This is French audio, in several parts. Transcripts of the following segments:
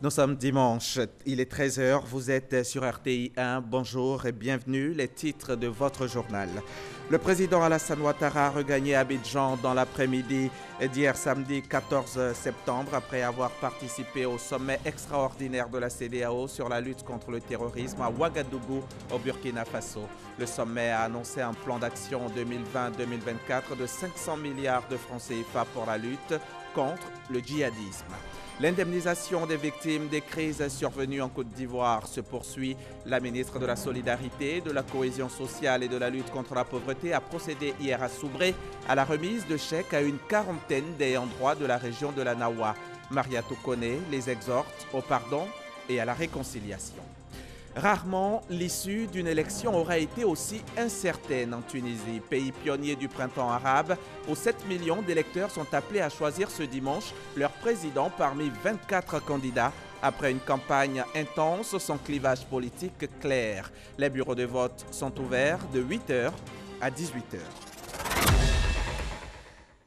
Nous sommes dimanche, il est 13 heures. Vous êtes sur RTI 1, bonjour et bienvenue, les titres de votre journal. Le président Alassane Ouattara a regagné Abidjan dans l'après-midi d'hier samedi 14 septembre après avoir participé au sommet extraordinaire de la CEDEAO sur la lutte contre le terrorisme à Ouagadougou au Burkina Faso. Le sommet a annoncé un plan d'action 2020-2024 de 500 milliards de francs CFA pour la lutte contre le djihadisme. L'indemnisation des victimes des crises survenues en Côte d'Ivoire se poursuit. La ministre de la Solidarité, de la Cohésion sociale et de la lutte contre la pauvreté a procédé hier à Soubré à la remise de chèques à une quarantaine d'ayants droit de la région de la Nawa. Maria Toukone les exhorte au pardon et à la réconciliation. Rarement, l'issue d'une élection aura été aussi incertaine en Tunisie, pays pionnier du printemps arabe, où 7 millions d'électeurs sont appelés à choisir ce dimanche leur président parmi 24 candidats. Après une campagne intense, son clivage politique clair. Les bureaux de vote sont ouverts de 8h à 18h.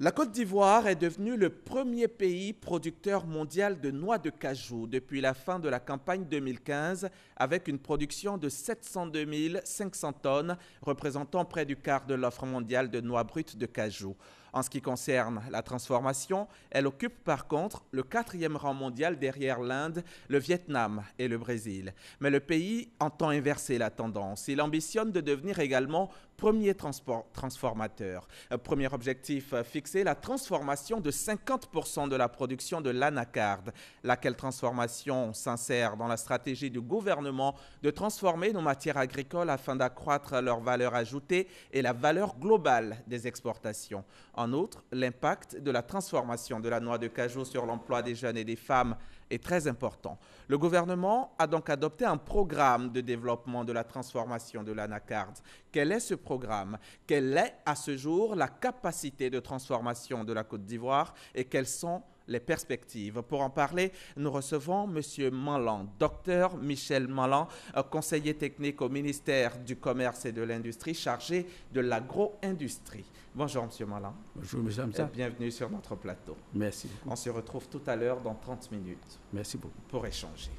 La Côte d'Ivoire est devenue le premier pays producteur mondial de noix de cajou depuis la fin de la campagne 2015 avec une production de 702 500 tonnes représentant près du quart de l'offre mondiale de noix brutes de cajou. En ce qui concerne la transformation, elle occupe par contre le 4e rang mondial derrière l'Inde, le Vietnam et le Brésil. Mais le pays entend inverser la tendance. Il ambitionne de devenir également premier transformateur. Premier objectif fixé, la transformation de 50% de la production de l'anacarde, laquelle transformation s'insère dans la stratégie du gouvernement de transformer nos matières agricoles afin d'accroître leur valeur ajoutée et la valeur globale des exportations. En outre, l'impact de la transformation de la noix de cajou sur l'emploi des jeunes et des femmes est très important. Le gouvernement a donc adopté un programme de développement de la transformation de l'anacarde. Quel est ce programme? Quelle est à ce jour la capacité de transformation de la Côte d'Ivoire et quelles sont les perspectives? Pour en parler, nous recevons M. Malan, Dr Michel Malan, conseiller technique au ministère du Commerce et de l'Industrie chargé de l'agro-industrie. Bonjour M. Malan. Bonjour M. Hamza. Bienvenue sur notre plateau. Merci. On se retrouve tout à l'heure dans 30 minutes. Merci beaucoup. Pour échanger.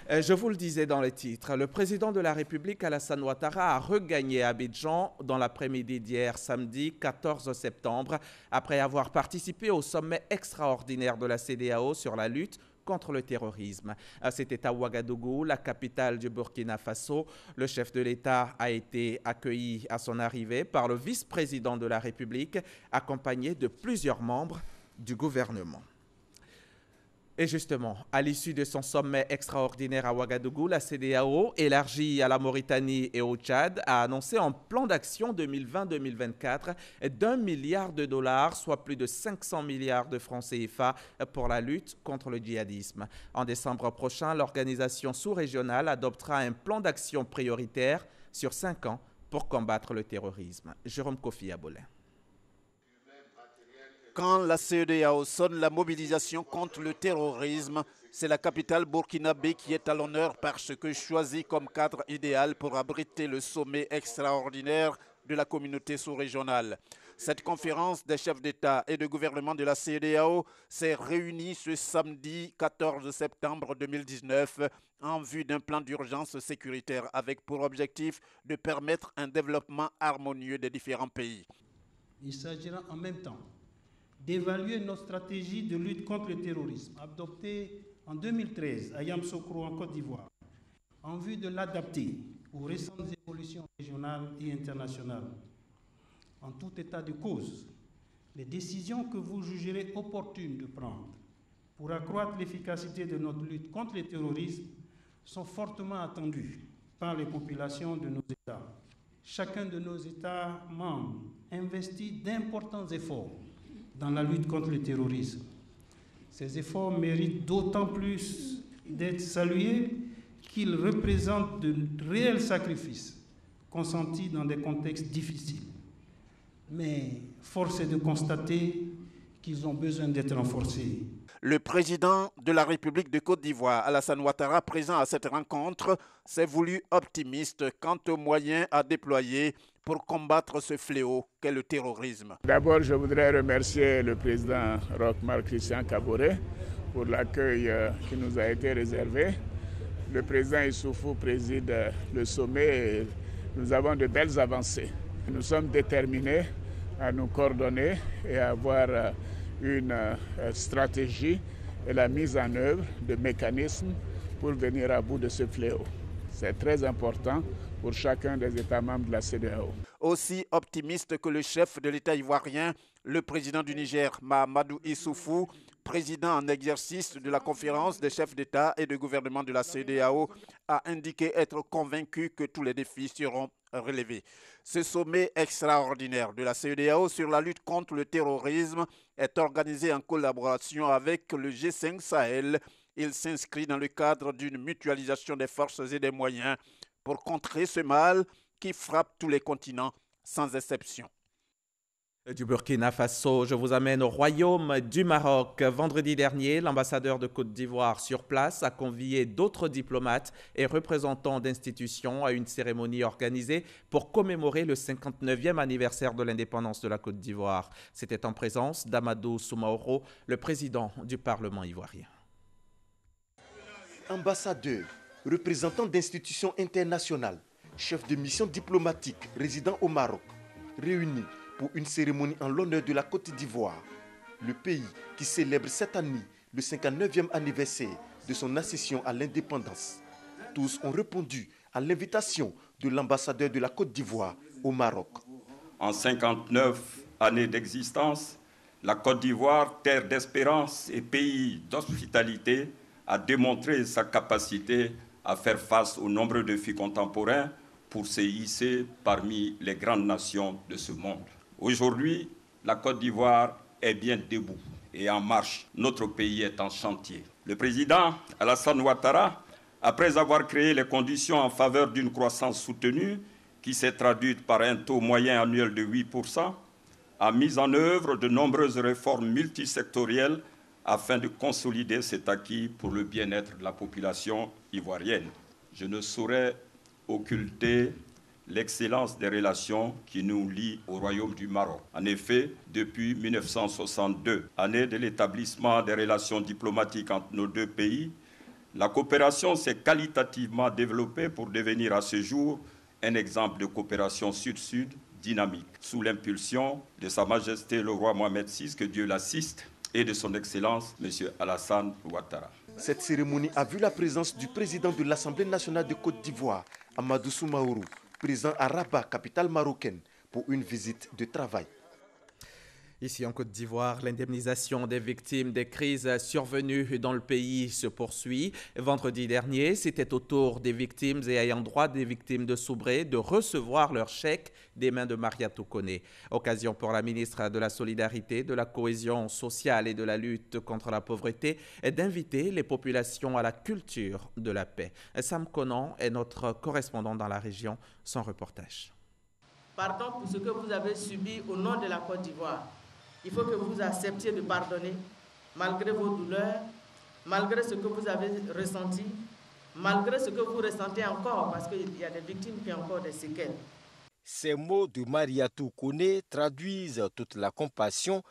Je vous le disais dans les titres, le président de la République, Alassane Ouattara, a regagné Abidjan dans l'après-midi d'hier, samedi 14 septembre, après avoir participé au sommet extraordinaire de la CEDEAO sur la lutte contre le terrorisme. C'était à Ouagadougou, la capitale du Burkina Faso. Le chef de l'État a été accueilli à son arrivée par le vice-président de la République, accompagné de plusieurs membres du gouvernement. Et justement, à l'issue de son sommet extraordinaire à Ouagadougou, la CEDEAO, élargie à la Mauritanie et au Tchad, a annoncé un plan d'action 2020-2024 d'1 milliard de dollars, soit plus de 500 milliards de francs CFA pour la lutte contre le djihadisme. En décembre prochain, l'organisation sous-régionale adoptera un plan d'action prioritaire sur 5 ans pour combattre le terrorisme. Jérôme Kofi Abolin. Quand la CEDEAO sonne la mobilisation contre le terrorisme, c'est la capitale burkinabé qui est à l'honneur parce que choisie comme cadre idéal pour abriter le sommet extraordinaire de la communauté sous-régionale. Cette conférence des chefs d'État et de gouvernement de la CEDEAO s'est réunie ce samedi 14 septembre 2019 en vue d'un plan d'urgence sécuritaire avec pour objectif de permettre un développement harmonieux des différents pays. Il s'agira en même temps d'évaluer nos stratégies de lutte contre le terrorisme, adoptées en 2013 à Yamoussoukro en Côte d'Ivoire, en vue de l'adapter aux récentes évolutions régionales et internationales. En tout état de cause, les décisions que vous jugerez opportunes de prendre pour accroître l'efficacité de notre lutte contre le terrorisme sont fortement attendues par les populations de nos États. Chacun de nos États membres investit d'importants efforts dans la lutte contre le terrorisme. Ces efforts méritent d'autant plus d'être salués qu'ils représentent de réels sacrifices consentis dans des contextes difficiles. Mais force est de constater qu'ils ont besoin d'être renforcés. Le président de la République de Côte d'Ivoire, Alassane Ouattara, présent à cette rencontre, s'est voulu optimiste quant aux moyens à déployer pour combattre ce fléau qu'est le terrorisme. D'abord, je voudrais remercier le président Roch Marc Christian Kaboré pour l'accueil qui nous a été réservé. Le président Issoufou préside le sommet et nous avons de belles avancées. Nous sommes déterminés à nous coordonner et à avoir une stratégie et la mise en œuvre de mécanismes pour venir à bout de ce fléau. C'est très important pour chacun des États membres de la CEDEAO. Aussi optimiste que le chef de l'État ivoirien, le président du Niger, Mahamadou Issoufou, président en exercice de la conférence des chefs d'État et de gouvernement de la CEDEAO, a indiqué être convaincu que tous les défis seront relevés. Ce sommet extraordinaire de la CEDEAO sur la lutte contre le terrorisme est organisé en collaboration avec le G5 Sahel. Il s'inscrit dans le cadre d'une mutualisation des forces et des moyens pour contrer ce mal qui frappe tous les continents sans exception. Du Burkina Faso, je vous amène au Royaume du Maroc. Vendredi dernier, l'ambassadeur de Côte d'Ivoire sur place a convié d'autres diplomates et représentants d'institutions à une cérémonie organisée pour commémorer le 59e anniversaire de l'indépendance de la Côte d'Ivoire. C'était en présence d'Amadou Soumaoro, le président du Parlement ivoirien. Ambassadeurs, représentants d'institutions internationales, chefs de mission diplomatique résidant au Maroc, réunis pour une cérémonie en l'honneur de la Côte d'Ivoire, le pays qui célèbre cette année le 59e anniversaire de son accession à l'indépendance. Tous ont répondu à l'invitation de l'ambassadeur de la Côte d'Ivoire au Maroc. En 59 années d'existence, la Côte d'Ivoire, terre d'espérance et pays d'hospitalité, a démontré sa capacité à faire face aux nombreux défis contemporains pour se hisser parmi les grandes nations de ce monde. Aujourd'hui, la Côte d'Ivoire est bien debout et en marche. Notre pays est en chantier. Le président Alassane Ouattara, après avoir créé les conditions en faveur d'une croissance soutenue, qui s'est traduite par un taux moyen annuel de 8%, a mis en œuvre de nombreuses réformes multisectorielles afin de consolider cet acquis pour le bien-être de la population ivoirienne. Je ne saurais occulter l'excellence des relations qui nous lient au Royaume du Maroc. En effet, depuis 1962, année de l'établissement des relations diplomatiques entre nos deux pays, la coopération s'est qualitativement développée pour devenir à ce jour un exemple de coopération sud-sud dynamique, sous l'impulsion de Sa Majesté le roi Mohamed VI, que Dieu l'assiste, et de son Excellence, M. Alassane Ouattara. Cette cérémonie a vu la présence du président de l'Assemblée nationale de Côte d'Ivoire, Amadou Soumaoro, présent à Rabat, capitale marocaine, pour une visite de travail. Ici en Côte d'Ivoire, l'indemnisation des victimes des crises survenues dans le pays se poursuit. Vendredi dernier, c'était au tour des victimes et ayant droit des victimes de Soubré de recevoir leur chèque des mains de Mariatou Koné. Occasion pour la ministre de la Solidarité, de la Cohésion sociale et de la lutte contre la pauvreté d'inviter les populations à la culture de la paix. Sam Conan est notre correspondant dans la région, son reportage. Pardon pour ce que vous avez subi au nom de la Côte d'Ivoire. Il faut que vous acceptiez de pardonner, malgré vos douleurs, malgré ce que vous avez ressenti, malgré ce que vous ressentez encore, parce qu'il y a des victimes qui ont encore des séquelles. Ces mots de Mariatou Koné traduisent toute la compassion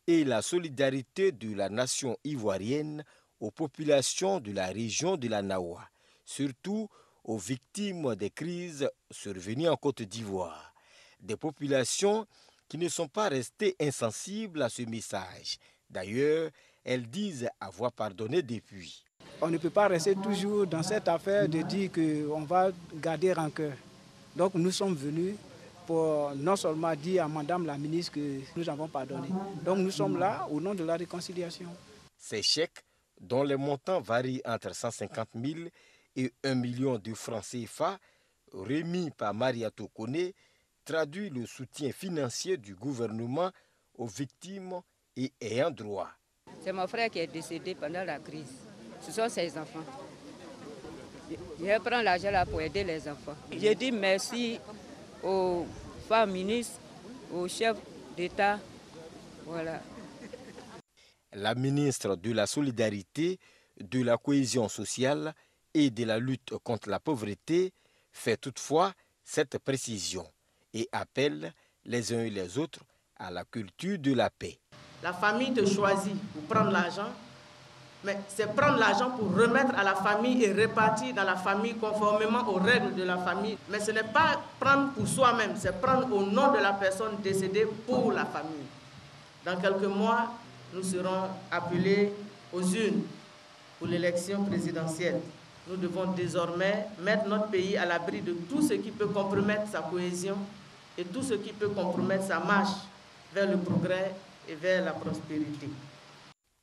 et la solidarité de la nation ivoirienne aux populations de la région de la Nawa, surtout aux victimes des crises survenues en Côte d'Ivoire. Des populations qui ne sont pas restées insensibles à ce message. D'ailleurs, elles disent avoir pardonné depuis. On ne peut pas rester toujours dans cette affaire de dire qu'on va garder rancœur. Donc nous sommes venus pour non seulement dire à Madame la ministre que nous avons pardonné. Donc nous sommes là au nom de la réconciliation. Ces chèques, dont les montants varient entre 150 000 et 1 million de francs CFA, remis par Mariatou Koné, traduit le soutien financier du gouvernement aux victimes et ayant droit. C'est mon frère qui est décédé pendant la crise. Ce sont ses enfants. Je prends l'argent là pour aider les enfants. J'ai dit merci aux femmes ministres, aux chefs d'État. Voilà. La ministre de la Solidarité, de la Cohésion sociale et de la lutte contre la pauvreté fait toutefois cette précision et appelle les uns et les autres à la culture de la paix. La famille te choisit pour prendre l'argent Mais c'est prendre l'argent pour remettre à la famille et répartir dans la famille conformément aux règles de la famille. Mais ce n'est pas prendre pour soi-même, c'est prendre au nom de la personne décédée pour la famille. Dans quelques mois, nous serons appelés aux urnes pour l'élection présidentielle. Nous devons désormais mettre notre pays à l'abri de tout ce qui peut compromettre sa cohésion et tout ce qui peut compromettre sa marche vers le progrès et vers la prospérité.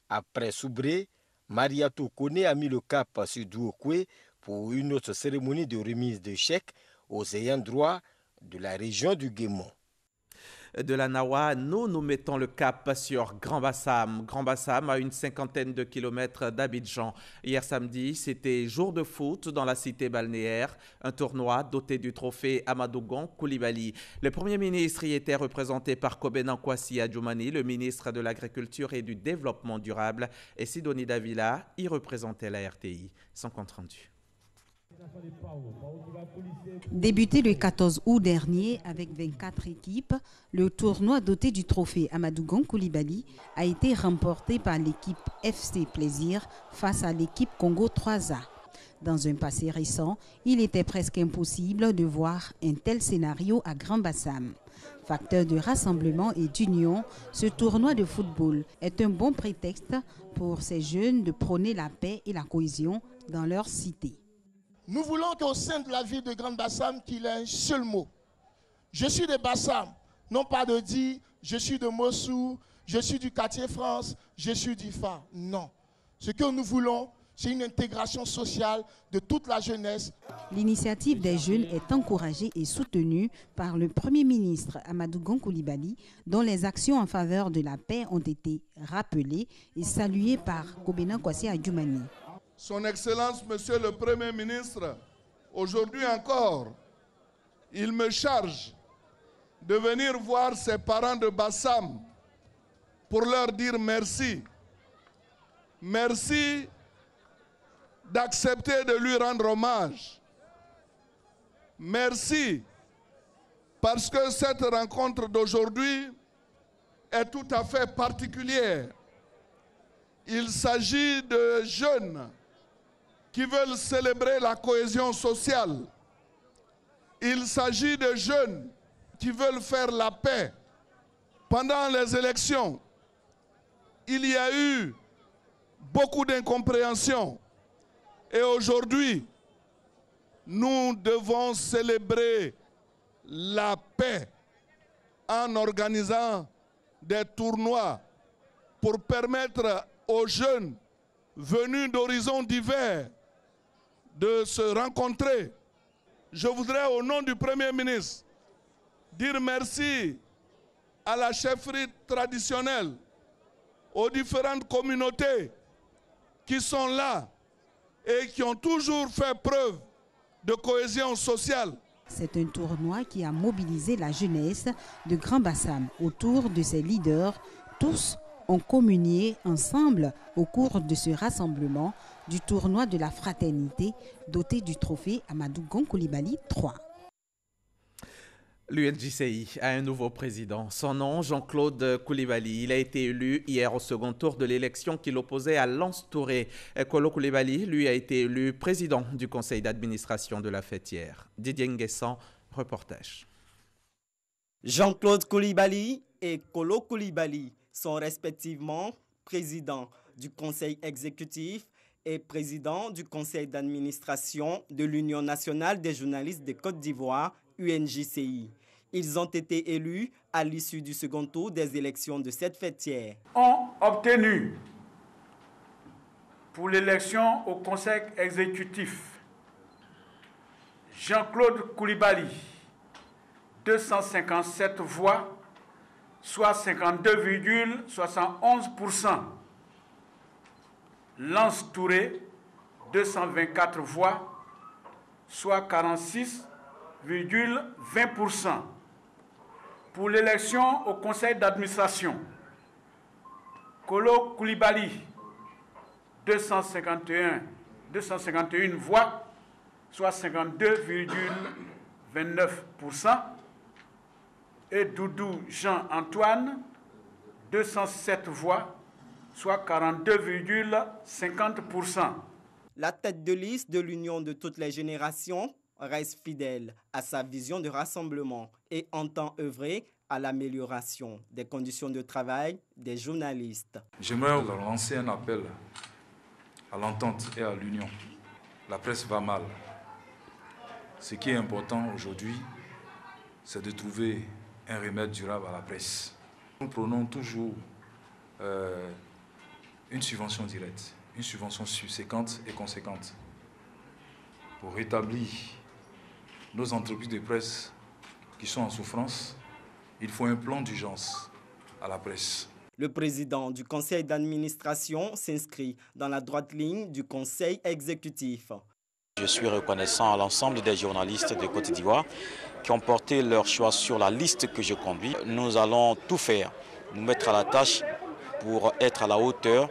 Après Soubré, Mariatou Kone a mis le cap sur Douokwe pour une autre cérémonie de remise de chèques aux ayants droit de la région du Guémon. De la Nawa, nous mettons le cap sur Grand Bassam. Grand Bassam, à une cinquantaine de kilomètres d'Abidjan. Hier samedi, c'était jour de foot dans la cité balnéaire. Un tournoi doté du trophée Amadou Coulibaly. Le Premier ministre y était représenté par Kobenan Kwasi Adjoumani, le ministre de l'Agriculture et du Développement durable, et Sidonie Davila y représentait la RTI. Son compte rendu. Débuté le 14 août dernier avec 24 équipes, le tournoi doté du trophée Amadou Coulibaly a été remporté par l'équipe FC Plaisir face à l'équipe Congo 3A. Dans un passé récent, il était presque impossible de voir un tel scénario à Grand Bassam. Facteur de rassemblement et d'union, ce tournoi de football est un bon prétexte pour ces jeunes de prôner la paix et la cohésion dans leur cité. Nous voulons qu'au sein de la ville de Grand Bassam, qu'il ait un seul mot. Je suis de Bassam, non pas de dire je suis de Mossou, je suis du quartier France, je suis d'Ifa. Non. Ce que nous voulons, c'est une intégration sociale de toute la jeunesse. L'initiative des jeunes est encouragée et soutenue par le Premier ministre Amadou Coulibaly, dont les actions en faveur de la paix ont été rappelées et saluées par Kobenan Kwasi Adjoumani. Son Excellence, Monsieur le Premier ministre, aujourd'hui encore, il me charge de venir voir ses parents de Bassam pour leur dire merci. Merci d'accepter de lui rendre hommage. Merci parce que cette rencontre d'aujourd'hui est tout à fait particulière. Il s'agit de jeunes qui veulent célébrer la cohésion sociale. Il s'agit de jeunes qui veulent faire la paix. Pendant les élections, il y a eu beaucoup d'incompréhension. Et aujourd'hui, nous devons célébrer la paix en organisant des tournois pour permettre aux jeunes venus d'horizons divers de se rencontrer. Je voudrais, au nom du Premier ministre, dire merci à la chefferie traditionnelle, aux différentes communautés qui sont là et qui ont toujours fait preuve de cohésion sociale. C'est un tournoi qui a mobilisé la jeunesse de Grand Bassam autour de ses leaders. Tous ont communié ensemble au cours de ce rassemblement du tournoi de la fraternité doté du trophée Amadou Coulibaly 3. L'UNJCI a un nouveau président. Son nom, Jean-Claude Coulibaly. Il a été élu hier au second tour de l'élection qui l'opposait à Lance Touré. Kolo Coulibaly, lui, a été élu président du conseil d'administration de la fêtière. Didier Nguessan, reportage. Jean-Claude Coulibaly et Kolo Coulibaly sont respectivement président du conseil exécutif et président du conseil d'administration de l'Union nationale des journalistes de Côte d'Ivoire, UNJCI. Ils ont été élus à l'issue du second tour des élections de cette fêtière. Ont obtenu pour l'élection au conseil exécutif Jean-Claude Coulibaly, 257 voix, soit 52,71%. Lance Touré, 224 voix, soit 46,20%. Pour l'élection au conseil d'administration, Kolo Coulibaly, 251 voix, soit 52,29%. Et Doudou Jean-Antoine, 207 voix, soit 42,50%. La tête de liste de l'Union de toutes les générations reste fidèle à sa vision de rassemblement et entend œuvrer à l'amélioration des conditions de travail des journalistes. J'aimerais lancer un appel à l'entente et à l'union. La presse va mal. Ce qui est important aujourd'hui, c'est de trouver un remède durable à la presse. Nous prenons toujours une subvention directe, une subvention subséquente et conséquente pour rétablir nos entreprises de presse qui sont en souffrance. Il faut un plan d'urgence à la presse. Le président du conseil d'administration s'inscrit dans la droite ligne du conseil exécutif. Je suis reconnaissant à l'ensemble des journalistes de Côte d'Ivoire qui ont porté leur choix sur la liste que je conduis. Nous allons tout faire, nous mettre à la tâche pour être à la hauteur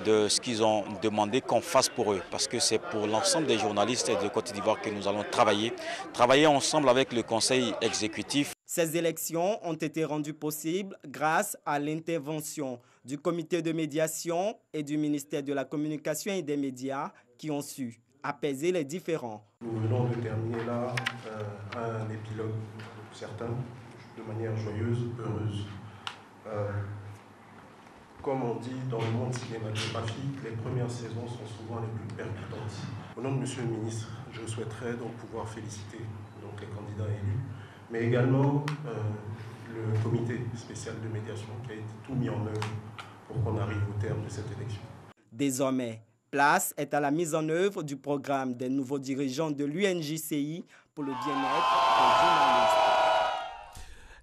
de ce qu'ils ont demandé qu'on fasse pour eux. Parce que c'est pour l'ensemble des journalistes de Côte d'Ivoire que nous allons travailler ensemble avec le conseil exécutif. Ces élections ont été rendues possibles grâce à l'intervention du comité de médiation et du ministère de la Communication et des médias qui ont su apaiser les différends. Nous venons de terminer là un épilogue pour certains, de manière joyeuse, heureuse. Comme on dit dans le monde cinématographique, les premières saisons sont souvent les plus percutantes. Au nom de Monsieur le ministre, je souhaiterais donc pouvoir féliciter donc les candidats élus, mais également le comité spécial de médiation qui a été tout mis en œuvre pour qu'on arrive au terme de cette élection. Désormais, place est à la mise en œuvre du programme des nouveaux dirigeants de l'UNJCI pour le bien-être des journalistes.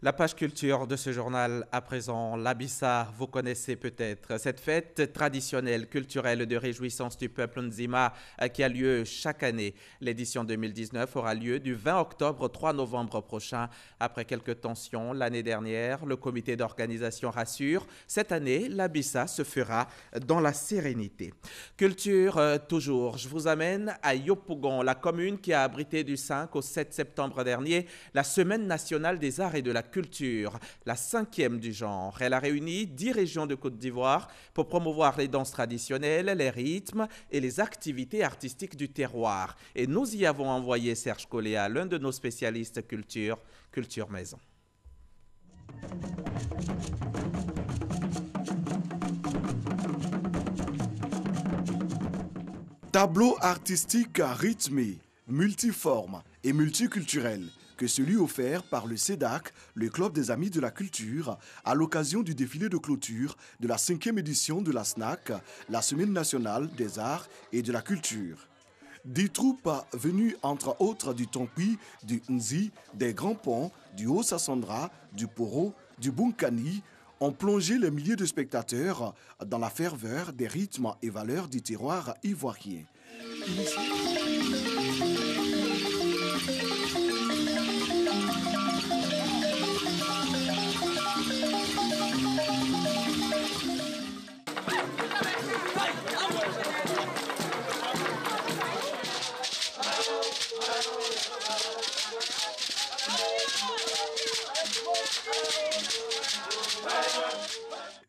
La page culture de ce journal, à présent, l'Abissa, vous connaissez peut-être. Cette fête traditionnelle, culturelle de réjouissance du peuple Nzima qui a lieu chaque année. L'édition 2019 aura lieu du 20 octobre au 3 novembre prochain. Après quelques tensions l'année dernière, le comité d'organisation rassure. Cette année, l'Abissa se fera dans la sérénité. Culture, toujours. Je vous amène à Yopougon, la commune qui a abrité du 5 au 7 septembre dernier la Semaine nationale des arts et de la culture, la 5e du genre. Elle a réuni 10 régions de Côte d'Ivoire pour promouvoir les danses traditionnelles, les rythmes et les activités artistiques du terroir. Et nous y avons envoyé Serge Coléa, l'un de nos spécialistes culture maison. Tableau artistique rythmé, multiforme et multiculturel que celui offert par le CEDAC, le Club des Amis de la Culture, à l'occasion du défilé de clôture de la 5e édition de la SNAC, la Semaine nationale des arts et de la culture. Des troupes venues entre autres du Tompi, du Nzi, des Grands Ponts, du Haut-Sassandra, du Poro, du Bunkani, ont plongé les milliers de spectateurs dans la ferveur des rythmes et valeurs du terroir ivoirien.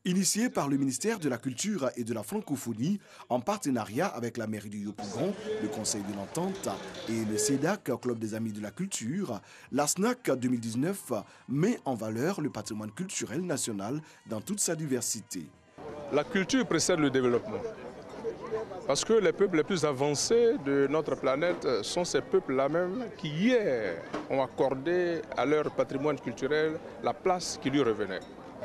Initié par le ministère de la Culture et de la Francophonie, en partenariat avec la mairie du Yopougon, le Conseil de l'Entente et le CEDAC, Club des Amis de la Culture, la SNAC 2019 met en valeur le patrimoine culturel national dans toute sa diversité. La culture précède le développement. Parce que les peuples les plus avancés de notre planète sont ces peuples-là même qui hier ont accordé à leur patrimoine culturel la place qui lui revenait.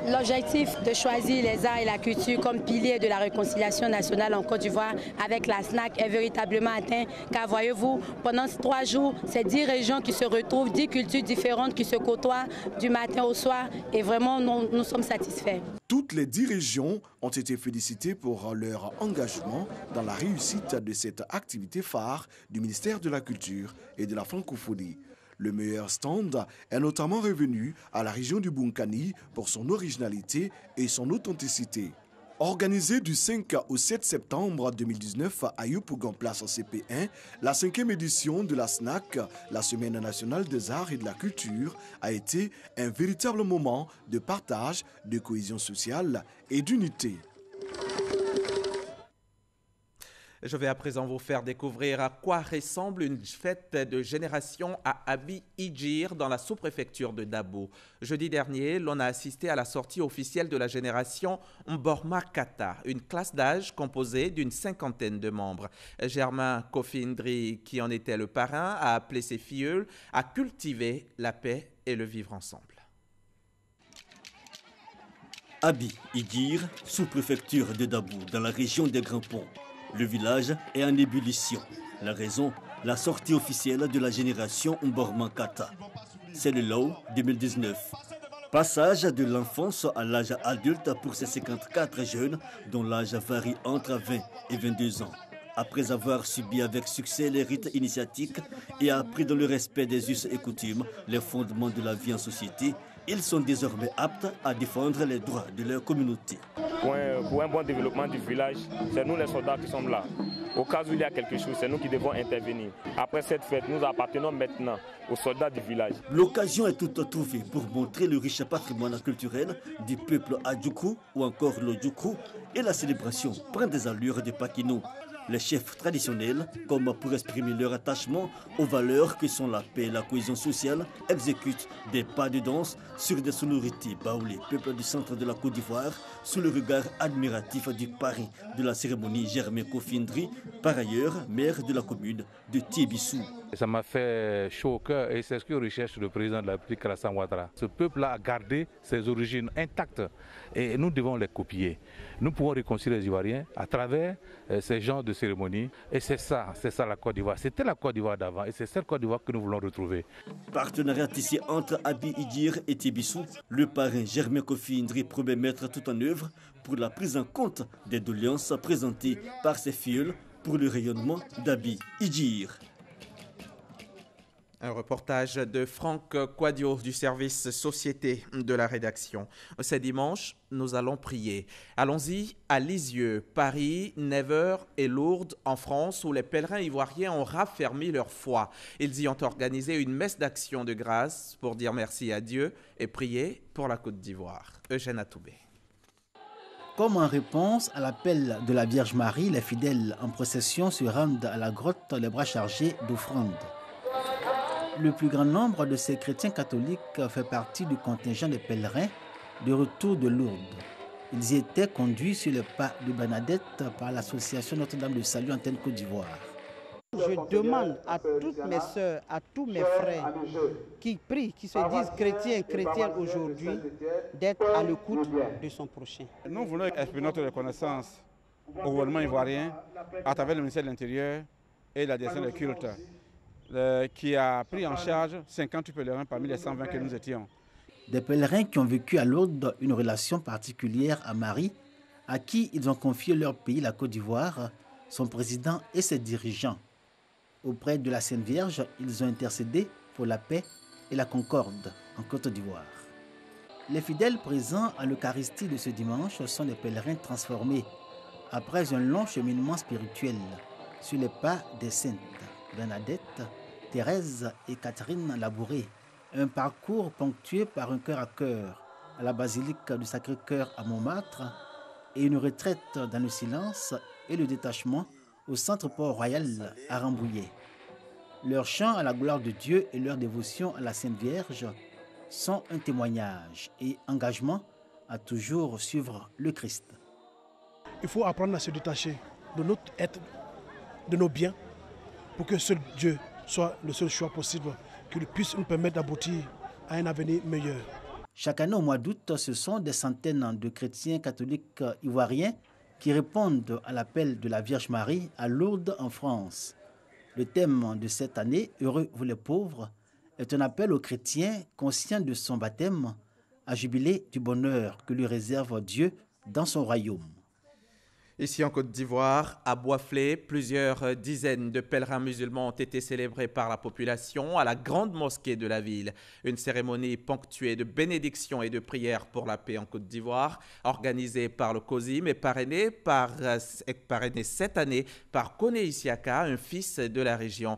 L'objectif de choisir les arts et la culture comme pilier de la réconciliation nationale en Côte d'Ivoire avec la SNAC est véritablement atteint, car voyez-vous, pendant 3 jours, c'est 10 régions qui se retrouvent, 10 cultures différentes qui se côtoient du matin au soir, et vraiment nous sommes satisfaits. Toutes les 10 régions ont été félicitées pour leur engagement dans la réussite de cette activité phare du ministère de la Culture et de la Francophonie. Le meilleur stand est notamment revenu à la région du Bunkani pour son originalité et son authenticité. Organisée du 5 au 7 septembre 2019 à Yopougon Place CP1, la 5e édition de la SNAC, la Semaine nationale des arts et de la culture, a été un véritable moment de partage, de cohésion sociale et d'unité. Je vais à présent vous faire découvrir à quoi ressemble une fête de génération à Abi Idjir dans la sous-préfecture de Dabo. Jeudi dernier, l'on a assisté à la sortie officielle de la génération Mborma Kata, une classe d'âge composée d'une 50aine de membres. Germain Kofindri, qui en était le parrain, a appelé ses filleuls à cultiver la paix et le vivre ensemble. Abi Idjir, sous-préfecture de Dabo, dans la région des Grands Ponts. Le village est en ébullition. La raison, la sortie officielle de la génération Mborma Kata. C'est le Law 2019. Passage de l'enfance à l'âge adulte pour ces 54 jeunes dont l'âge varie entre 20 et 22 ans. Après avoir subi avec succès les rites initiatiques et appris dans le respect des us et coutumes les fondements de la vie en société, ils sont désormais aptes à défendre les droits de leur communauté. Pour un bon développement du village, c'est nous les soldats qui sommes là. Au cas où il y a quelque chose, c'est nous qui devons intervenir. Après cette fête, nous appartenons maintenant aux soldats du village. L'occasion est toute trouvée pour montrer le riche patrimoine culturel du peuple Adjoukou ou encore le Djoukou, et la célébration prend des allures de Pakino. Les chefs traditionnels, comme pour exprimer leur attachement aux valeurs que sont la paix et la cohésion sociale, exécutent des pas de danse sur des sonorités baoulées, peuple du centre de la Côte d'Ivoire, sous le regard admiratif du parrain de la cérémonie, Germain Kofindri, par ailleurs maire de la commune de Tiébissou. Ça m'a fait chaud au cœur et c'est ce que recherche le président de la République, Alassane Ouattara. Ce peuple-là a gardé ses origines intactes et nous devons les copier. Nous pouvons réconcilier les Ivoiriens à travers ces genres de cérémonies et c'est ça la Côte d'Ivoire. C'était la Côte d'Ivoire d'avant et c'est cette Côte d'Ivoire que nous voulons retrouver. Partenariat tissé entre Abi Idjir et Tiébissou, le parrain Germain Kofindri promet mettre tout en œuvre pour la prise en compte des doléances présentées par ses filleuls pour le rayonnement d'Abi Idjir. Un reportage de Franck Quadio du service Société de la rédaction. Ce dimanche, nous allons prier. Allons-y à Lisieux, Paris, Nevers et Lourdes en France où les pèlerins ivoiriens ont raffermi leur foi. Ils y ont organisé une messe d'action de grâce pour dire merci à Dieu et prier pour la Côte d'Ivoire. Eugène Atoubé. Comme en réponse à l'appel de la Vierge Marie, les fidèles en procession se rendent à la grotte les bras chargés d'offrandes. Le plus grand nombre de ces chrétiens catholiques fait partie du contingent des pèlerins de retour de Lourdes. Ils y étaient conduits sur les pas de Bernadette par l'association Notre-Dame de Salut Antenne Côte d'Ivoire. Je demande à toutes mes sœurs, à tous mes frères qui prient, qui se disent chrétiens aujourd'hui, d'être à l'écoute de son prochain. Nous voulons exprimer notre reconnaissance au gouvernement ivoirien à travers le ministère de l'Intérieur et la direction des cultes, qui a pris en charge 58 pèlerins parmi les 120 que nous étions. Des pèlerins qui ont vécu à Lourdes une relation particulière à Marie, à qui ils ont confié leur pays, la Côte d'Ivoire, son président et ses dirigeants. Auprès de la Sainte Vierge, ils ont intercédé pour la paix et la concorde en Côte d'Ivoire. Les fidèles présents à l'Eucharistie de ce dimanche sont des pèlerins transformés après un long cheminement spirituel sur les pas des saintes Bernadette, Thérèse et Catherine Labouré. Un parcours ponctué par un cœur à cœur à la basilique du Sacré-Cœur à Montmartre et une retraite dans le silence et le détachement au Centre Port-Royal à Rambouillet. Leurs chants à la gloire de Dieu et leur dévotion à la Sainte Vierge sont un témoignage et engagement à toujours suivre le Christ. Il faut apprendre à se détacher de notre être, de nos biens, pour que seul Dieu soit le seul choix possible, qu'il puisse nous permettre d'aboutir à un avenir meilleur. Chaque année au mois d'août, ce sont des centaines de chrétiens catholiques ivoiriens qui répondent à l'appel de la Vierge Marie à Lourdes en France. Le thème de cette année, Heureux vous les pauvres, est un appel aux chrétiens conscients de son baptême à jubiler du bonheur que lui réserve Dieu dans son royaume. Ici en Côte d'Ivoire, à Boisflé, plusieurs dizaines de pèlerins musulmans ont été célébrés par la population à la grande mosquée de la ville. Une cérémonie ponctuée de bénédictions et de prières pour la paix en Côte d'Ivoire, organisée par le COSIM et parrainée cette année par Koné Isiaka, un fils de la région.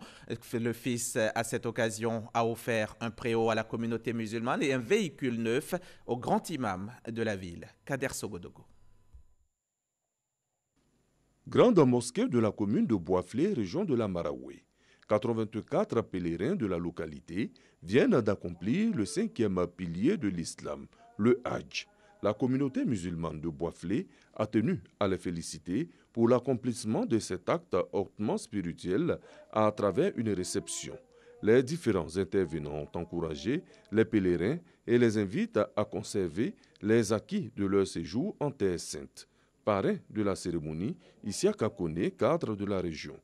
Le fils, à cette occasion, a offert un préau à la communauté musulmane et un véhicule neuf au grand imam de la ville, Kader Sogodogo. Grande mosquée de la commune de Boisflé, région de la Maraoué. 84 pèlerins de la localité viennent d'accomplir le 5e pilier de l'islam, le Hajj. La communauté musulmane de Boisflé a tenu à les féliciter pour l'accomplissement de cet acte hautement spirituel à travers une réception. Les différents intervenants ont encouragé les pèlerins et les invitent à conserver les acquis de leur séjour en Terre Sainte. Parrain de la cérémonie, Isiaka Kone, cadre de la région.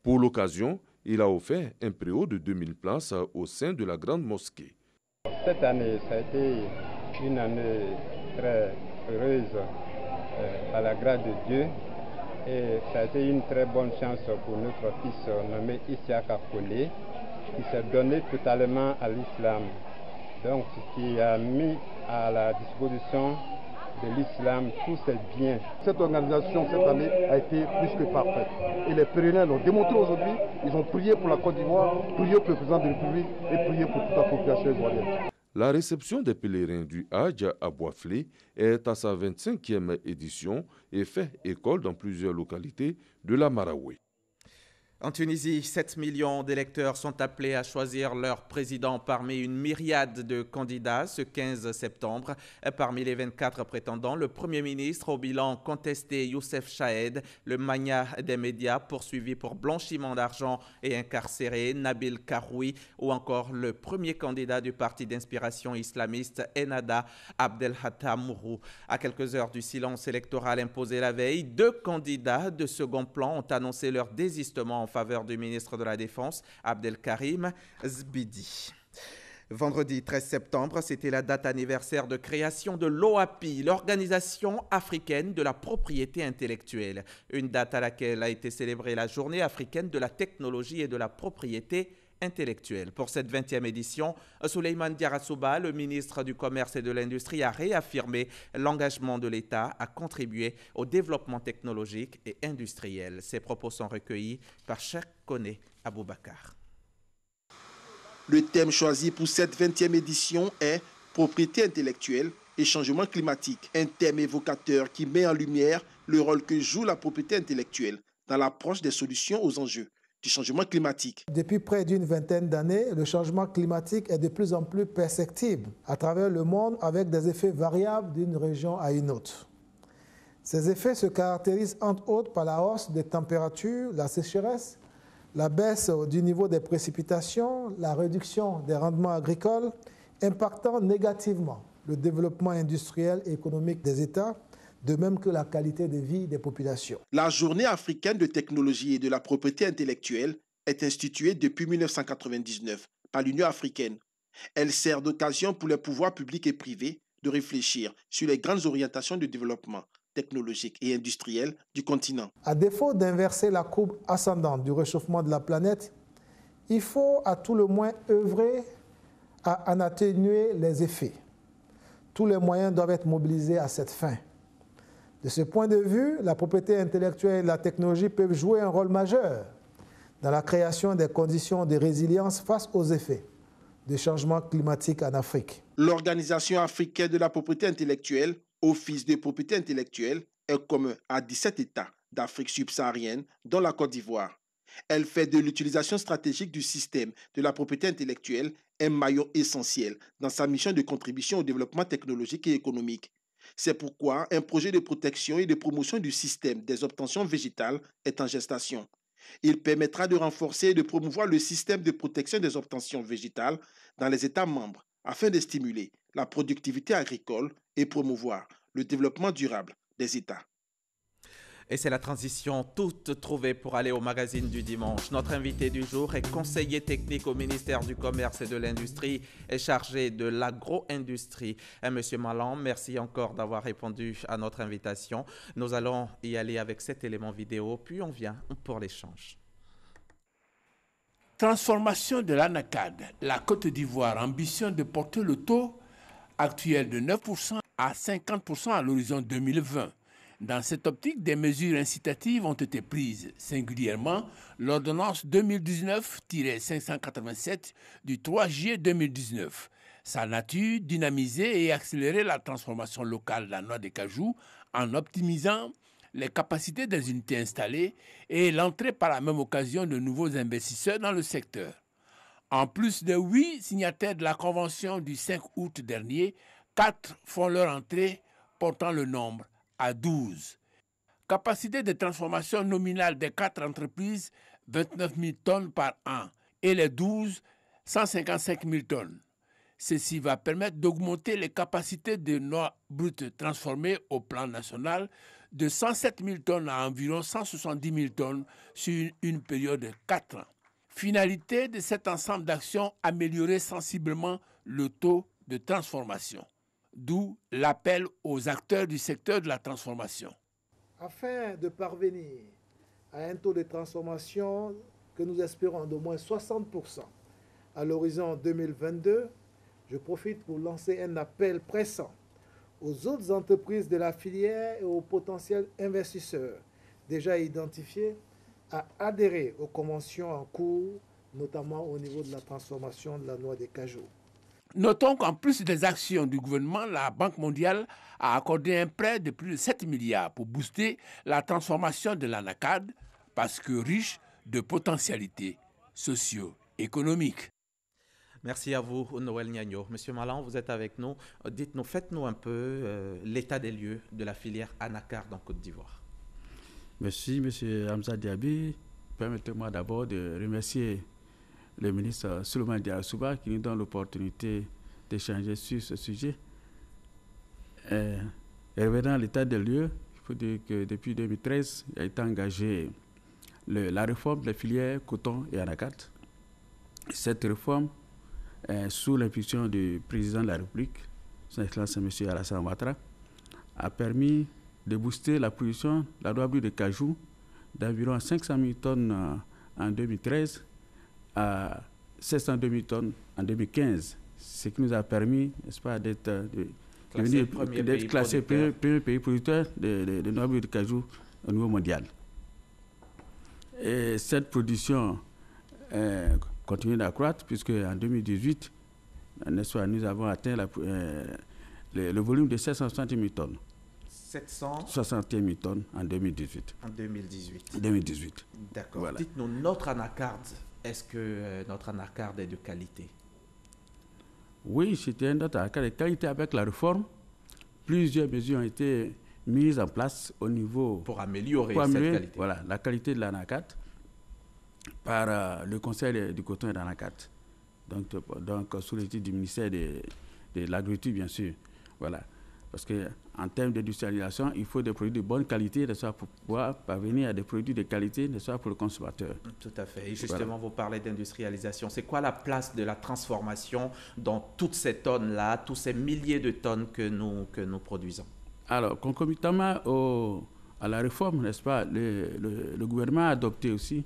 Pour l'occasion, il a offert un préau de 2000 places au sein de la grande mosquée. Cette année, ça a été une année très heureuse à la grâce de Dieu et ça a été une très bonne chance pour notre fils nommé Isiaka Kone qui s'est donné totalement à l'islam, donc qui a mis à la disposition de l'islam tous ses biens. Cette organisation cette année a été plus que parfaite et les pèlerins l'ont démontré aujourd'hui. Ils ont prié pour la Côte d'Ivoire, prié pour le président de la République et prié pour toute la population ivoirienne. La réception des pèlerins du Hajj à Boisflé est à sa 25e édition et fait école dans plusieurs localités de la Maraoué. En Tunisie, 7 millions d'électeurs sont appelés à choisir leur président parmi une myriade de candidats ce 15 septembre. Parmi les 24 prétendants, le Premier ministre au bilan contesté Youssef Chahed, le mania des médias poursuivi pour blanchiment d'argent et incarcéré Nabil Karoui ou encore le premier candidat du parti d'inspiration islamiste Ennahda, Abdelhatta Mourou. À quelques heures du silence électoral imposé la veille, 2 candidats de second plan ont annoncé leur désistement en faveur du ministre de la Défense, Abdelkarim Zbidi. Vendredi 13 septembre, c'était la date anniversaire de création de l'OAPI, l'Organisation africaine de la propriété intellectuelle. Une date à laquelle a été célébrée la Journée africaine de la technologie et de la propriété intellectuelle. Pour cette 20e édition, Souleymane Diarra-Souba, le ministre du Commerce et de l'Industrie, a réaffirmé l'engagement de l'État à contribuer au développement technologique et industriel. Ces propos sont recueillis par Cheikh Koné Aboubakar. Le thème choisi pour cette 20e édition est « Propriété intellectuelle et changement climatique », un thème évocateur qui met en lumière le rôle que joue la propriété intellectuelle dans l'approche des solutions aux enjeux du changement climatique. Depuis près d'une vingtaine d'années, le changement climatique est de plus en plus perceptible à travers le monde avec des effets variables d'une région à une autre. Ces effets se caractérisent entre autres par la hausse des températures, la sécheresse, la baisse du niveau des précipitations, la réduction des rendements agricoles, impactant négativement le développement industriel et économique des États, de même que la qualité de vie des populations. La Journée africaine de technologie et de la propriété intellectuelle est instituée depuis 1999 par l'Union africaine. Elle sert d'occasion pour les pouvoirs publics et privés de réfléchir sur les grandes orientations de développement technologique et industriel du continent. À défaut d'inverser la courbe ascendante du réchauffement de la planète, il faut à tout le moins œuvrer à en atténuer les effets. Tous les moyens doivent être mobilisés à cette fin. De ce point de vue, la propriété intellectuelle et la technologie peuvent jouer un rôle majeur dans la création des conditions de résilience face aux effets des changements climatiques en Afrique. L'Organisation africaine de la propriété intellectuelle, Office de propriété intellectuelle, est commun à 17 États d'Afrique subsaharienne, dont la Côte d'Ivoire. Elle fait de l'utilisation stratégique du système de la propriété intellectuelle un maillon essentiel dans sa mission de contribution au développement technologique et économique. C'est pourquoi un projet de protection et de promotion du système des obtentions végétales est en gestation. Il permettra de renforcer et de promouvoir le système de protection des obtentions végétales dans les États membres afin de stimuler la productivité agricole et promouvoir le développement durable des États. Et c'est la transition toute trouvée pour aller au magazine du dimanche. Notre invité du jour est conseiller technique au ministère du Commerce et de l'Industrie et chargé de l'agro-industrie. Monsieur Malan, merci encore d'avoir répondu à notre invitation. Nous allons y aller avec cet élément vidéo, puis on vient pour l'échange. Transformation de l'ANACAD. La Côte d'Ivoire ambitionne de porter le taux actuel de 9% à 50% à l'horizon 2020. Dans cette optique, des mesures incitatives ont été prises, singulièrement l'ordonnance 2019-587 du 3 juillet 2019. Sa nature, dynamiser et accélérer la transformation locale de la noix de cajou en optimisant les capacités des unités installées et l'entrée par la même occasion de nouveaux investisseurs dans le secteur. En plus de 8 signataires de la Convention du 5 août dernier, 4 font leur entrée, portant le nombre à 12. Capacité de transformation nominale des 4 entreprises, 29 000 tonnes par an, et les 12, 155 000 tonnes. Ceci va permettre d'augmenter les capacités de noix brutes transformées au plan national de 107 000 tonnes à environ 170 000 tonnes sur une période de 4 ans. Finalité de cet ensemble d'actions, améliorer sensiblement le taux de transformation. D'où l'appel aux acteurs du secteur de la transformation. Afin de parvenir à un taux de transformation que nous espérons d'au moins 60% à l'horizon 2022, je profite pour lancer un appel pressant aux autres entreprises de la filière et aux potentiels investisseurs déjà identifiés à adhérer aux conventions en cours, notamment au niveau de la transformation de la noix de cajou. Notons qu'en plus des actions du gouvernement, la Banque mondiale a accordé un prêt de plus de 7 milliards pour booster la transformation de l'anacarde parce que riche de potentialités socio-économiques. Merci à vous, Noël Niagno. Monsieur Malan, vous êtes avec nous. Dites-nous, faites-nous un peu l'état des lieux de la filière anacarde en Côte d'Ivoire. Merci, monsieur Hamza Diaby. Permettez-moi d'abord de remercier le ministre Souleymane Diarra qui nous donne l'opportunité d'échanger sur ce sujet. Revenant à l'état des lieux, il faut dire que depuis 2013, il a été engagé la réforme des filières coton et anacarde. Cette réforme, sous l'impulsion du président de la République, son Excellence M. Alassane Ouattara, a permis de booster la production de la noix brute de cajou d'environ 500 000 tonnes en 2013 à 702 000 tonnes en 2015, ce qui nous a permis, n'est-ce pas, d'être classé premier pays producteur de noix brute de cajou au niveau mondial. Et cette production continue d'accroître puisque en 2018, n'est-ce pas, nous avons atteint le volume de 760 000 tonnes. 761 000 tonnes en 2018. En 2018. 2018. D'accord. Voilà. Dites-nous, notre anacarde, est-ce que notre anacarde est de qualité? Oui, c'était notre anacarde de qualité. Avec la réforme, plusieurs mesures ont été mises en place au niveau... Pour améliorer cette qualité. Voilà, la qualité de l'anacarde par le Conseil du coton et de l'anacarde. Donc sous l'égide du ministère de l'Agriculture, bien sûr. Voilà. Parce qu'en termes d'industrialisation, il faut des produits de bonne qualité, pour pouvoir parvenir à des produits de qualité, pour le consommateur. Tout à fait. Et justement, vous parlez d'industrialisation. C'est quoi la place de la transformation dans toutes ces tonnes-là, tous ces milliers de tonnes que nous produisons? Alors, concomitamment à la réforme, n'est-ce pas, le gouvernement a adopté aussi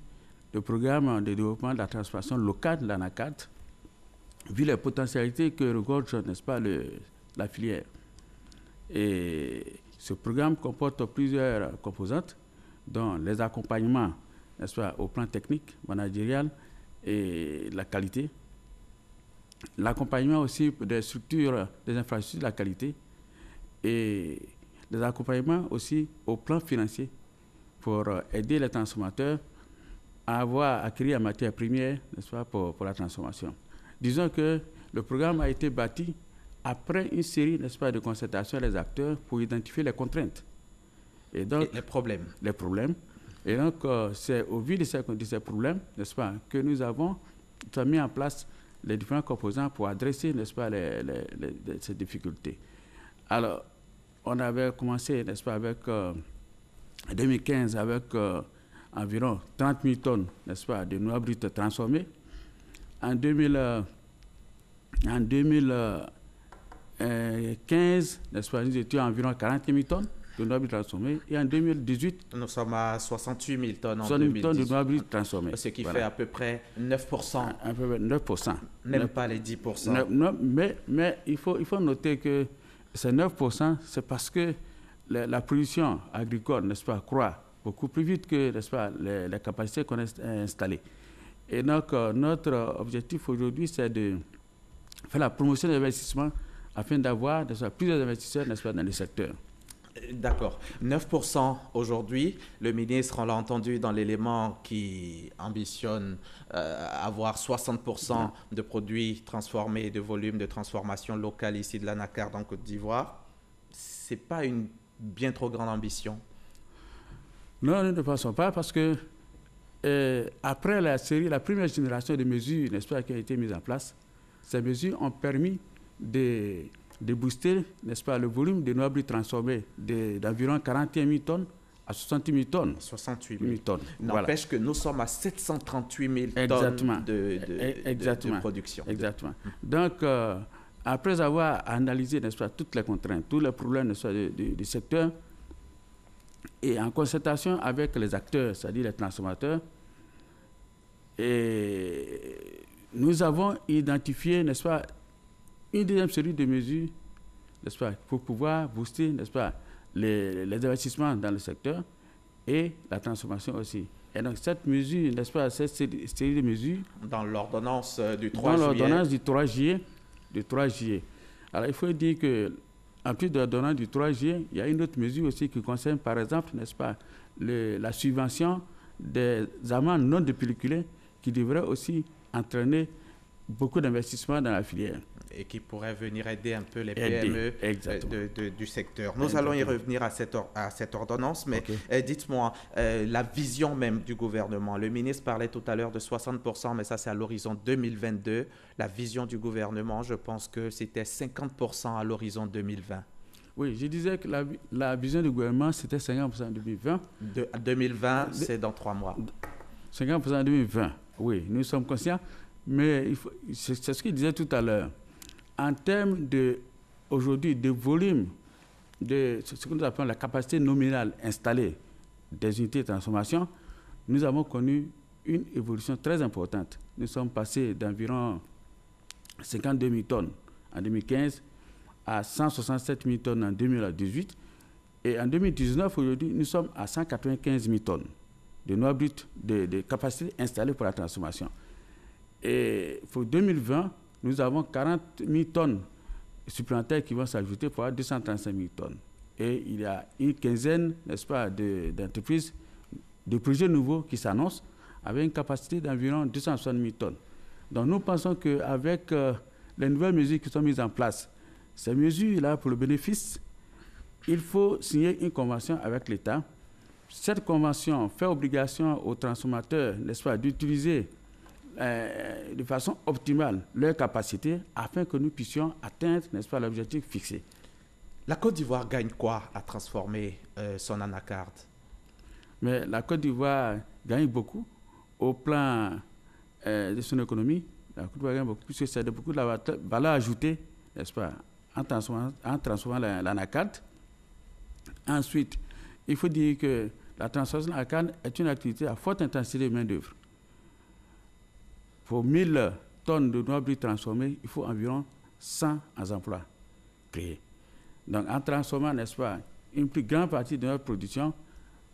le programme de développement de la transformation locale de l'anacarde, vu les potentialités que regorge, n'est-ce pas, la filière. Et ce programme comporte plusieurs composantes, dont les accompagnements, n'est-ce pas, au plan technique, managérial et la qualité. L'accompagnement aussi des structures, des infrastructures de la qualité et des accompagnements aussi au plan financier pour aider les transformateurs à avoir acquis en matière première, n'est-ce pas, pour la transformation. Disons que le programme a été bâti après une série, n'est-ce pas, de concertations des acteurs pour identifier les contraintes. Et donc, les problèmes. Les problèmes. Et donc, c'est au vu de ces problèmes, n'est-ce pas, que nous avons mis en place les différents composants pour adresser, n'est-ce pas, ces difficultés. Alors, on avait commencé, n'est-ce pas, avec, en 2015, avec environ 30 000 tonnes, n'est-ce pas, de noix brutes transformées. En 2015, n'est-ce pas, nous étions à environ 40 000 tonnes de noix brutes transformées. Et en 2018, nous sommes à 68 000 tonnes en 68 000 tonnes de noix brutes transformées. Ce qui fait à peu près 9%. À peu près 9%. Même pas les 10%. Mais il faut noter que ces 9%, c'est parce que la production agricole, n'est-ce pas, croît beaucoup plus vite que, n'est-ce pas, les capacités qu'on a installées. Et donc, notre objectif aujourd'hui, c'est de faire la promotion de l'investissement afin d'avoir plusieurs investisseurs, n'est-ce pas, dans le secteur. D'accord. 9% aujourd'hui. Le ministre, on l'a entendu dans l'élément qui ambitionne avoir 60% de produits transformés et de volume de transformation locale ici de l'anacarde en Côte d'Ivoire. Ce n'est pas une bien trop grande ambition? Non, nous ne pensons pas parce que après la première génération de mesures, n'est-ce pas, qui a été mise en place, ces mesures ont permis de booster, n'est-ce pas, le volume de noix bruts transformés d'environ 41 000 tonnes à 68 000 tonnes. 68 000 tonnes. N'empêche que nous sommes à 738 000 tonnes de production. Exactement. Donc, après avoir analysé, n'est-ce pas, toutes les contraintes, tous les problèmes, n'est-ce pas, du secteur, et en concertation avec les acteurs, c'est-à-dire les transformateurs, et nous avons identifié, n'est-ce pas, une deuxième série de mesures, n'est-ce pas, pour pouvoir booster, n'est-ce pas, les investissements dans le secteur et la transformation aussi. Et donc cette mesure, n'est-ce pas, cette série de mesures... Dans l'ordonnance du 3 juillet. Dans l'ordonnance du 3 juillet. Alors il faut dire que en plus de l'ordonnance du 3 juillet, il y a une autre mesure aussi qui concerne, par exemple, n'est-ce pas, la subvention des amendes non dépelliculées qui devrait aussi entraîner beaucoup d'investissements dans la filière. Et qui pourrait venir aider un peu les PME du secteur. Nous allons y revenir à cette ordonnance, mais dites-moi, la vision même du gouvernement. Le ministre parlait tout à l'heure de 60%, mais ça c'est à l'horizon 2022. La vision du gouvernement, je pense que c'était 50% à l'horizon 2020. Oui, je disais que la vision du gouvernement, c'était 50% en 2020. 2020, c'est dans 3 mois. 50% en 2020, oui, nous sommes conscients. Mais c'est ce qu'il disait tout à l'heure. En termes aujourd'hui de volume, de ce que nous appelons la capacité nominale installée des unités de transformation, nous avons connu une évolution très importante. Nous sommes passés d'environ 52 000 tonnes en 2015 à 167 000 tonnes en 2018. Et en 2019, aujourd'hui, nous sommes à 195 000 tonnes de noix brutes de capacité installée pour la transformation. Et pour 2020, nous avons 40 000 tonnes supplémentaires qui vont s'ajouter pour avoir 235 000 tonnes. Et il y a une quinzaine, n'est-ce pas, d'entreprises, de projets nouveaux qui s'annoncent avec une capacité d'environ 260 000 tonnes. Donc nous pensons qu'avec les nouvelles mesures qui sont mises en place, ces mesures-là, pour le bénéfice, il faut signer une convention avec l'État. Cette convention fait obligation aux transformateurs, n'est-ce pas, d'utiliser de façon optimale leurs capacités afin que nous puissions atteindre, n'est-ce pas, l'objectif fixé. La Côte d'Ivoire gagne quoi à transformer son anacarde? Mais la Côte d'Ivoire gagne beaucoup au plan de son économie. La Côte d'Ivoire gagne beaucoup puisque c'est beaucoup de la valeur ajoutée, n'est-ce pas, en transformant l'anacarde. Ensuite, il faut dire que la transformation de l'anacarde est une activité à forte intensité de main-d'œuvre. Pour 1000 tonnes de noix brutes transformées, il faut environ 100 emplois créés. Donc, en transformant, n'est-ce pas, une plus grande partie de notre production,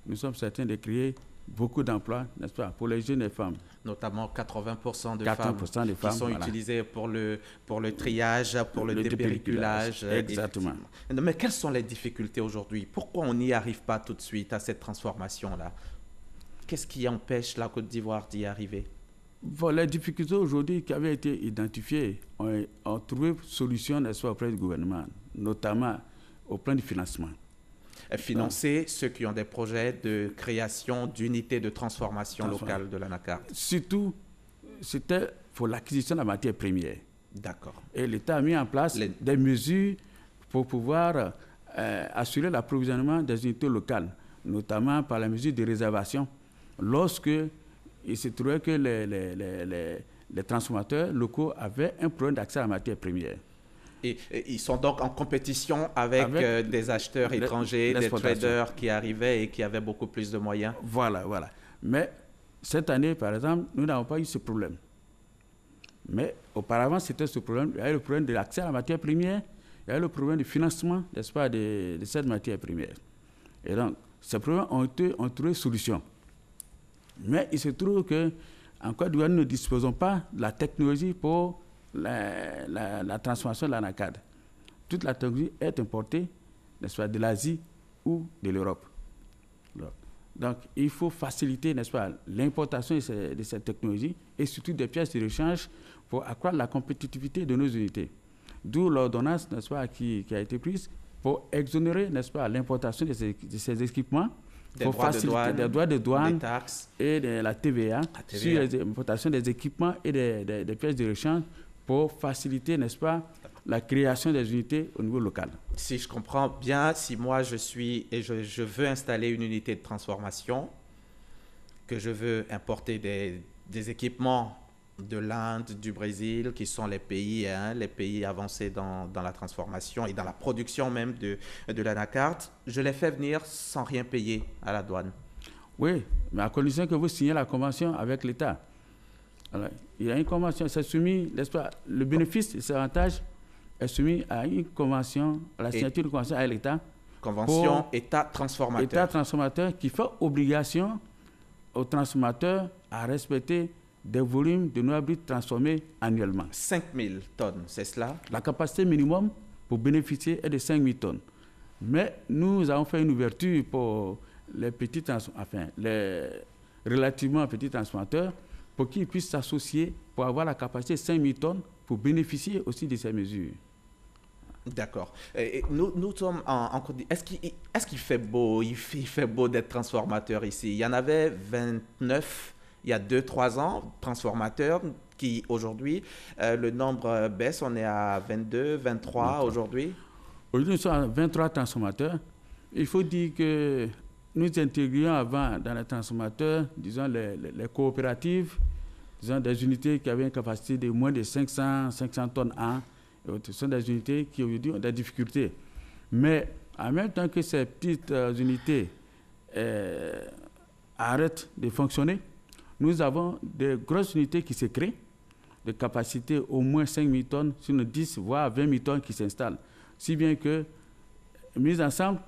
nous sommes certains de créer beaucoup d'emplois, n'est-ce pas, pour les jeunes et femmes. Notamment 80% de 80% femmes des femmes qui sont utilisées pour le triage, pour le dépelliculage. Exactement. Mais quelles sont les difficultés aujourd'hui? Pourquoi on n'y arrive pas tout de suite à cette transformation-là? Qu'est-ce qui empêche la Côte d'Ivoire d'y arriver? Bon, les difficultés aujourd'hui qui avaient été identifiées ont trouvé solution, n'est-ce pas, auprès du gouvernement, notamment au plan du financement. Financer ceux qui ont des projets de création d'unités de transformation locale de l'anacarde. Surtout, c'était pour l'acquisition de la matière première. D'accord. Et l'État a mis en place des mesures pour pouvoir assurer l'approvisionnement des unités locales, notamment par la mesure de réservation, lorsque il se trouvait que les transformateurs locaux avaient un problème d'accès à la matière première. Et ils sont donc en compétition avec des acheteurs étrangers, des traders qui arrivaient et qui avaient beaucoup plus de moyens. Voilà. Mais cette année, par exemple, nous n'avons pas eu ce problème. Mais auparavant, c'était ce problème. Il y avait le problème de l'accès à la matière première, il y avait le problème du financement, n'est-ce pas, de cette matière première. Et donc, ces problèmes ont trouvé solution. Mais il se trouve qu'en Côte d'Ivoire, nous ne disposons pas de la technologie pour la transformation de l'anacarde. Toute la technologie est importée, n'est-ce pas, de l'Asie ou de l'Europe. Donc, il faut faciliter, n'est-ce pas, l'importation de cette technologie et surtout des pièces de rechange pour accroître la compétitivité de nos unités. D'où l'ordonnance, n'est-ce pas, qui a été prise pour exonérer, n'est-ce pas, l'importation de ces équipements, pour faciliter des droits de douane, des taxes et de la TVA, sur l'importation des équipements et des pièces de rechange pour faciliter, n'est-ce pas, la création des unités au niveau local. Si je comprends bien, si moi je veux installer une unité de transformation, que je veux importer des équipements de l'Inde, du Brésil, qui sont les pays avancés dans la transformation et dans la production même de l'anacarde, je les fais venir sans rien payer à la douane. Oui, mais à condition que vous signez la convention avec l'État. Alors, il y a une convention, c'est soumis, n'est-ce pas, le bénéfice et ses avantages est soumis à une convention, à la signature de convention avec l'État. Convention État transformateur. État transformateur qui fait obligation aux transformateurs à respecter des volumes de noix brutes transformés annuellement. 5000 tonnes, c'est cela? La capacité minimum pour bénéficier est de 5000 tonnes. Mais nous avons fait une ouverture pour les petits les relativement petits transformateurs pour qu'ils puissent s'associer pour avoir la capacité de 5000 tonnes pour bénéficier aussi de ces mesures. D'accord. Nous sommes en Côte d'Ivoire. Est-ce qu'il fait beau? Il fait beau d'être transformateur ici. Il y en avait 29 il y a 2-3 ans, transformateurs, qui aujourd'hui, le nombre baisse. On est à 22, 23 aujourd'hui. Aujourd'hui, nous sommes à 23 transformateurs. Il faut dire que nous intégrions avant dans les transformateurs, disons, les coopératives, disons, des unités qui avaient une capacité de moins de 500 tonnes an. Ce sont des unités qui aujourd'hui ont des difficultés. Mais en même temps que ces petites unités arrêtent de fonctionner, nous avons des grosses unités qui se créent, de capacité au moins 5 000 tonnes, sinon 10 voire 20 000 tonnes qui s'installent. Si bien que, mis ensemble,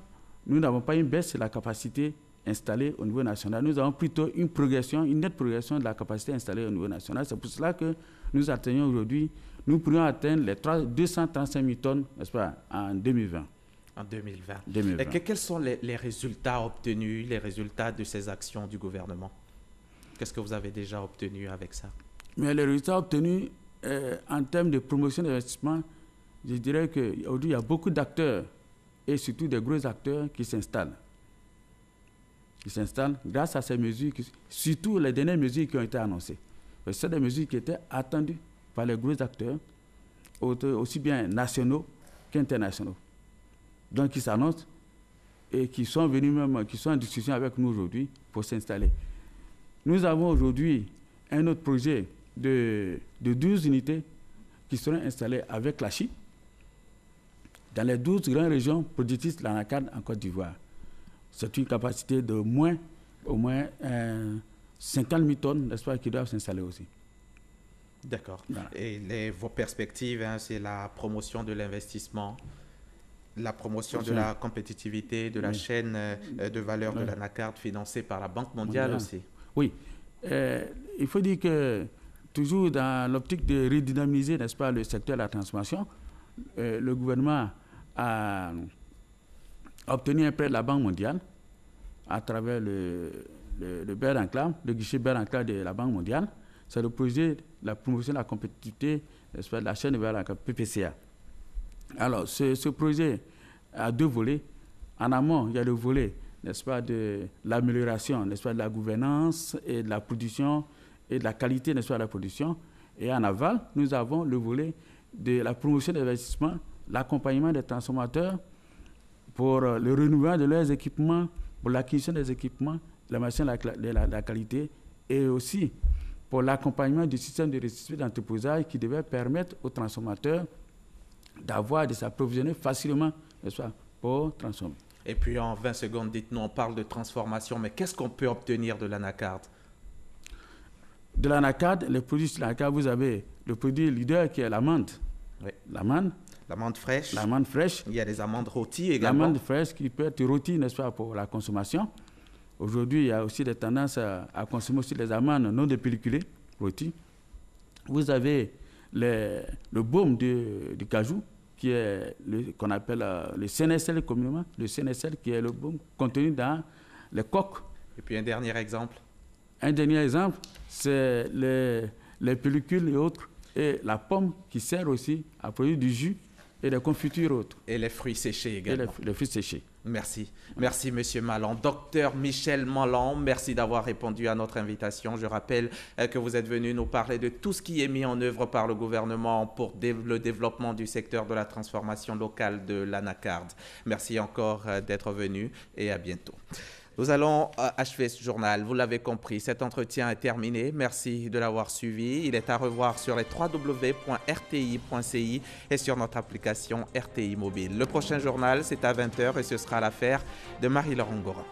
nous n'avons pas une baisse de la capacité installée au niveau national. Nous avons plutôt une progression, une nette progression de la capacité installée au niveau national. C'est pour cela que nous atteignons aujourd'hui, nous pourrions atteindre les 235 000 tonnes, n'est-ce pas, en 2020. En 2020. Et quels sont les résultats obtenus, les résultats de ces actions du gouvernement? Qu'est-ce que vous avez déjà obtenu avec ça? Mais les résultats obtenus en termes de promotion d'investissement, je dirais qu'aujourd'hui, il y a beaucoup d'acteurs, et surtout des gros acteurs qui s'installent. Ils s'installent grâce à ces mesures, surtout les dernières mesures qui ont été annoncées. C'est des mesures qui étaient attendues par les gros acteurs, aussi bien nationaux qu'internationaux. Donc, ils s'annoncent et qui sont venus même, qui sont en discussion avec nous aujourd'hui pour s'installer. Nous avons aujourd'hui un autre projet de 12 unités qui seront installées avec la Chine dans les 12 grandes régions productrices de l'anacarde en Côte d'Ivoire. C'est une capacité de au moins 50 000 tonnes, n'est-ce pas, qui doivent s'installer aussi. D'accord. Voilà. Et vos perspectives, c'est la promotion de l'investissement, la promotion de la compétitivité, de la chaîne de valeur de l'anacarde financée par la Banque mondiale aussi. Oui. Il faut dire que, toujours dans l'optique de redynamiser, n'est-ce pas, le secteur de la transformation, le gouvernement a obtenu un prêt de la Banque mondiale à travers le Bear Enclave, le guichet Bear Enclave de la Banque mondiale. C'est le projet de la promotion de la compétitivité, n'est-ce pas, de la chaîne de valeur, PPCA. Alors, ce projet a deux volets. En amont, il y a le volet, n'est-ce pas, de l'amélioration, n'est-ce pas, de la gouvernance et de la production et de la qualité, n'est-ce pas, de la production. Et en aval, nous avons le volet de la promotion d'investissement, l'accompagnement des transformateurs pour le renouvellement de leurs équipements, pour l'acquisition des équipements, la machine de la qualité, et aussi pour l'accompagnement du système de restitution d'entreposage qui devait permettre aux transformateurs d'avoir de s'approvisionner facilement, n'est-ce pas, pour transformer. Et puis en 20 secondes, dites-nous, on parle de transformation, mais qu'est-ce qu'on peut obtenir de l'anacarde? De l'anacarde, les produits de l'anacarde, vous avez le produit leader qui est l'amande. Oui. L'amande fraîche. L'amande fraîche. Il y a des amandes rôties également. L'amande fraîche qui peut être rôtie, n'est-ce pas, pour la consommation. Aujourd'hui, il y a aussi des tendances à consommer aussi les amandes non dépelliculées, rôties. Vous avez le baume du cajou qui est qu'on appelle le CNSL communément, le CNSL qui est le bon contenu dans les coques. Et puis un dernier exemple. Un dernier exemple, c'est les pellicules et autres, et la pomme qui sert aussi à produire du jus et des confitures et autres. Et les fruits séchés également. Et les fruits séchés. Merci. Merci, Monsieur Malan. Docteur Michel Malan, merci d'avoir répondu à notre invitation. Je rappelle que vous êtes venu nous parler de tout ce qui est mis en œuvre par le gouvernement pour le développement du secteur de la transformation locale de l'anacarde. Merci encore d'être venu et à bientôt. Nous allons achever ce journal. Vous l'avez compris, cet entretien est terminé. Merci de l'avoir suivi. Il est à revoir sur les www.rti.ci et sur notre application RTI Mobile. Le prochain journal, c'est à 20h et ce sera l'affaire de Marie-Laure Ngora.